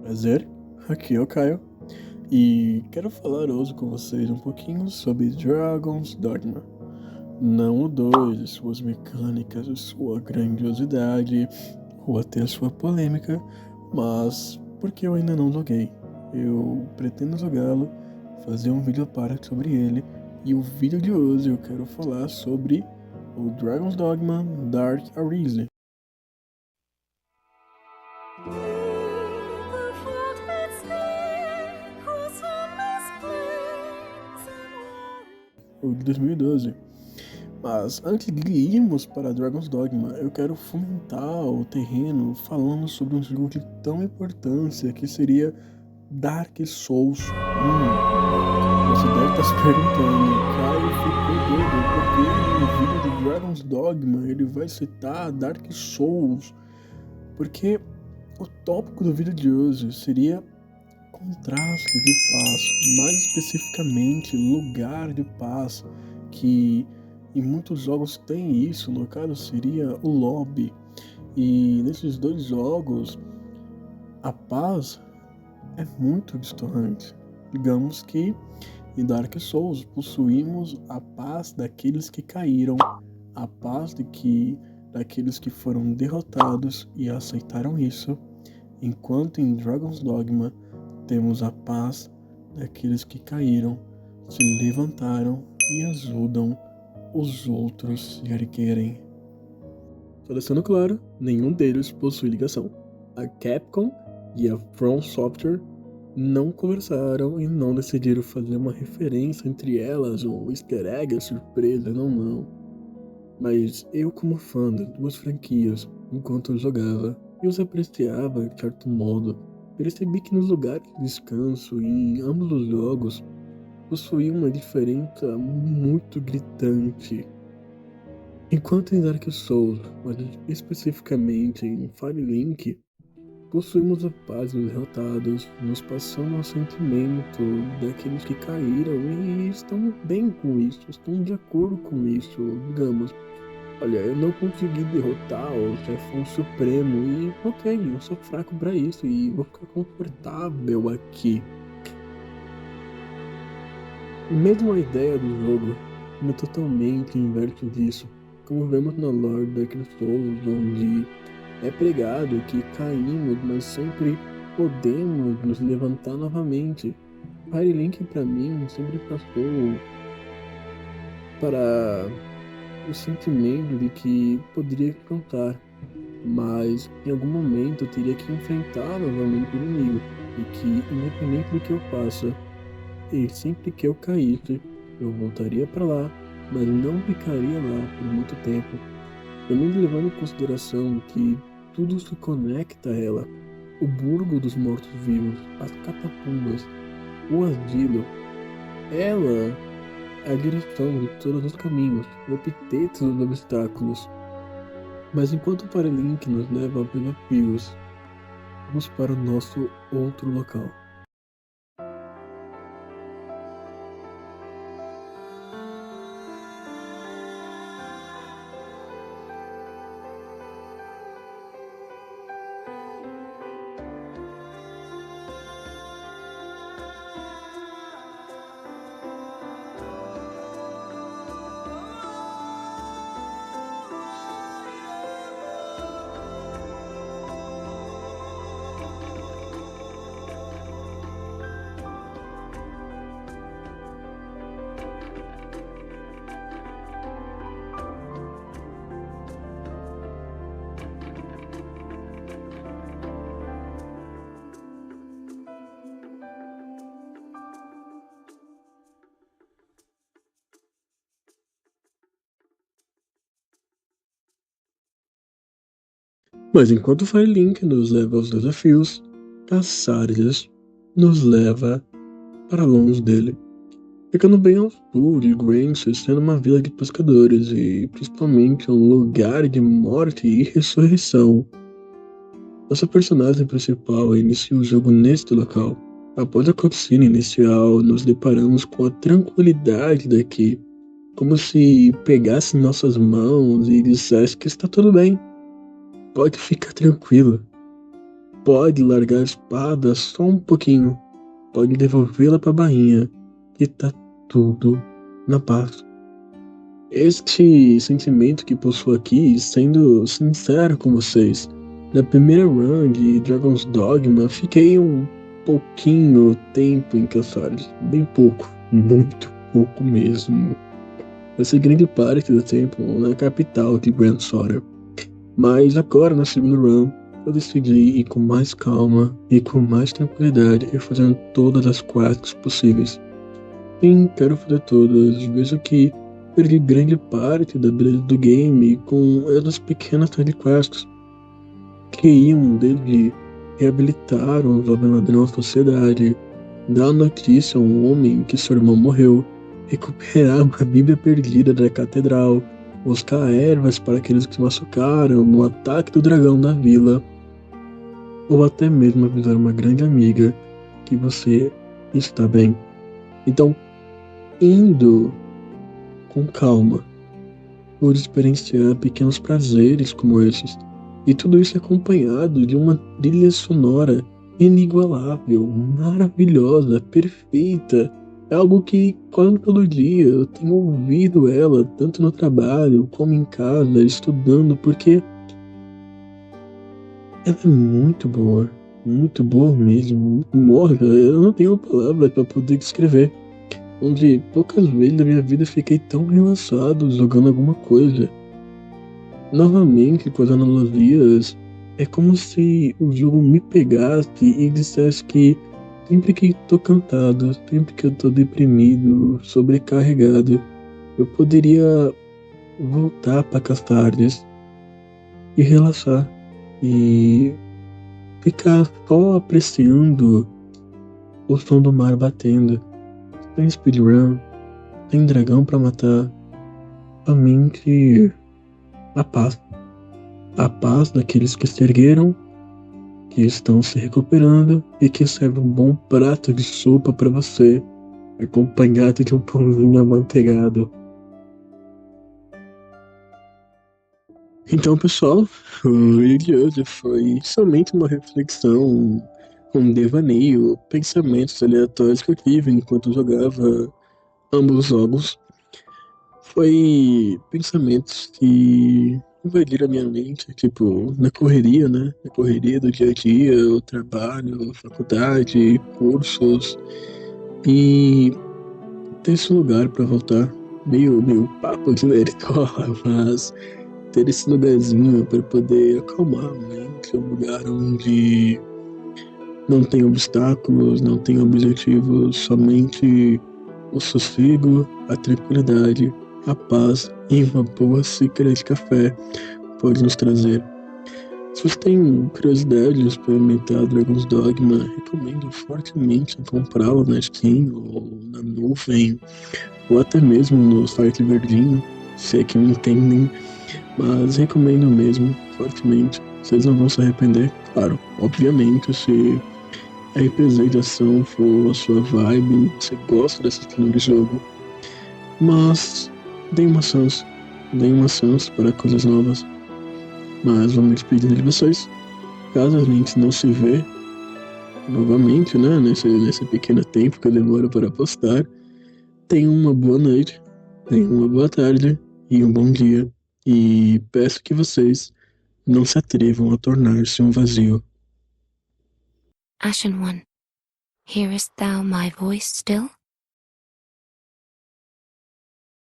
Prazer, aqui é o Caio e quero falar hoje com vocês um pouquinho sobre Dragon's Dogma. Não o 2, suas mecânicas, sua grandiosidade ou até a sua polêmica, mas porque eu ainda não joguei. Eu pretendo jogá-lo, fazer um vídeo à parte sobre ele, e o vídeo de hoje eu quero falar sobre o Dragon's Dogma Dark Arisen. O de 2012. Mas antes de irmos para Dragon's Dogma, eu quero fomentar o terreno falando sobre um jogo de tão importância que seria Dark Souls 1. Você deve estar se perguntando, Caio ficou doido porque no vídeo de Dragon's Dogma ele vai citar Dark Souls, porque o tópico do vídeo de hoje seria contraste de paz, mais especificamente lugar de paz, que em muitos jogos tem isso, no caso seria o lobby. E nesses dois jogos a paz é muito distante. Digamos que em Dark Souls possuímos a paz daqueles que caíram, a paz daqueles que foram derrotados e aceitaram isso, enquanto em Dragon's Dogma temos a paz daqueles que caíram, se levantaram e ajudam os outros se erguerem. Só deixando claro, nenhum deles possui ligação. A Capcom e a From Software não conversaram e não decidiram fazer uma referência entre elas, ou easter egg, surpresa, não. Mas eu, como fã das duas franquias, enquanto eu jogava, e os apreciava de certo modo, percebi que nos lugares de descanso e em ambos os jogos possuía uma diferença muito gritante. Enquanto em Dark Souls, mas especificamente em Firelink, possuímos a paz dos derrotados, nos passando ao sentimento daqueles que caíram e estão bem com isso, estão de acordo com isso, digamos. Olha, eu não consegui derrotar o chefão supremo e ok, eu sou fraco pra isso e vou ficar confortável aqui. Mesmo a ideia do jogo não é totalmente inverso disso, como vemos na lore Dark Souls, onde é pregado que caímos, mas sempre podemos nos levantar novamente. Firelink pra mim sempre passou para o sentimento de que poderia cantar, mas em algum momento eu teria que enfrentar novamente o inimigo, e que independente do que eu faça, e sempre que eu caísse, eu voltaria para lá, mas não ficaria lá por muito tempo. Também levando em consideração que tudo se conecta a ela, o burgo dos mortos-vivos, as catacumbas, o asilo, ela a direção de todos os caminhos, o epiteto dos obstáculos. Mas enquanto o Firelink nos leva a desafios, vamos para o nosso outro local. Mas enquanto o Firelink nos leva aos desafios, Caçares nos leva para longe dele, ficando bem ao sul de Grace, sendo uma vila de pescadores e principalmente um lugar de morte e ressurreição. Nossa personagem principal inicia o jogo neste local. Após a cutscene inicial, nos deparamos com a tranquilidade daqui, como se pegasse nossas mãos e dissesse que está tudo bem. Pode ficar tranquilo. pode largar a espada só um pouquinho. Pode devolvê-la para a bainha e tá tudo na paz. Este sentimento que possuo aqui, sendo sincero com vocês, na primeira run de Dragon's Dogma, fiquei um pouquinho tempo em Caçares. Bem pouco, muito pouco mesmo. Passei grande parte do tempo na capital de Grand Sora. Mas agora, na segunda run, eu decidi ir com mais calma e com mais tranquilidade e fazendo todas as quests possíveis. Sim, quero fazer todas. Vejo que perdi grande parte da beleza do game com essas pequenas side quests que iam desde reabilitar um jovem ladrão à sociedade, dar notícia a um homem que seu irmão morreu, recuperar uma Bíblia perdida da catedral, buscar ervas para aqueles que se machucaram no ataque do dragão da vila, ou até mesmo avisar uma grande amiga que você está bem. Então, indo com calma, pude experienciar pequenos prazeres como esses, e tudo isso acompanhado de uma trilha sonora inigualável, maravilhosa, perfeita. É algo que quase todo dia eu tenho ouvido ela, tanto no trabalho como em casa, estudando, porque ela é muito boa mesmo. Morra, eu não tenho palavras para poder descrever. Onde poucas vezes da minha vida fiquei tão relaxado jogando alguma coisa. Novamente, com as analogias, é como se o jogo me pegasse e dissesse que sempre que tô cansado, sempre que eu tô deprimido, sobrecarregado, eu poderia voltar para Castardes e relaxar e ficar só apreciando o som do mar batendo. Sem speedrun, sem dragão pra matar, somente a paz. A paz daqueles que se ergueram, que estão se recuperando e que serve um bom prato de sopa para você, acompanhado de um pãozinho amanteigado. Então, pessoal, o vídeo de hoje foi somente uma reflexão, um devaneio, pensamentos aleatórios que eu tive enquanto jogava ambos os jogos. Foi pensamentos que invadiram a minha mente, tipo, na correria, né? Na correria do dia a dia, o trabalho, faculdade, cursos, e ter esse lugar para voltar. Meio papo de nerdola, mas ter esse lugarzinho para poder acalmar a mente, um lugar onde não tem obstáculos, não tem objetivos, somente o sossego, a tranquilidade, a paz e uma boa xícara de café pode nos trazer. Se você tem curiosidade de experimentar Dragon's Dogma, recomendo fortemente comprá-lo na Steam ou na nuvem, ou até mesmo no site verdinho, se é que me entendem, mas recomendo mesmo, fortemente. Vocês não vão se arrepender, claro, obviamente, se a RPG de ação for a sua vibe, você gosta desse estilo de jogo, mas dê uma chance para coisas novas. Mas vou me despedindo de vocês. Caso a gente não se vê novamente, né, nesse pequeno tempo que eu demoro para postar, tenha uma boa noite, tenha uma boa tarde e um bom dia. E peço que vocês não se atrevam a tornar-se um vazio. Ashen One, hearest thou my voice still?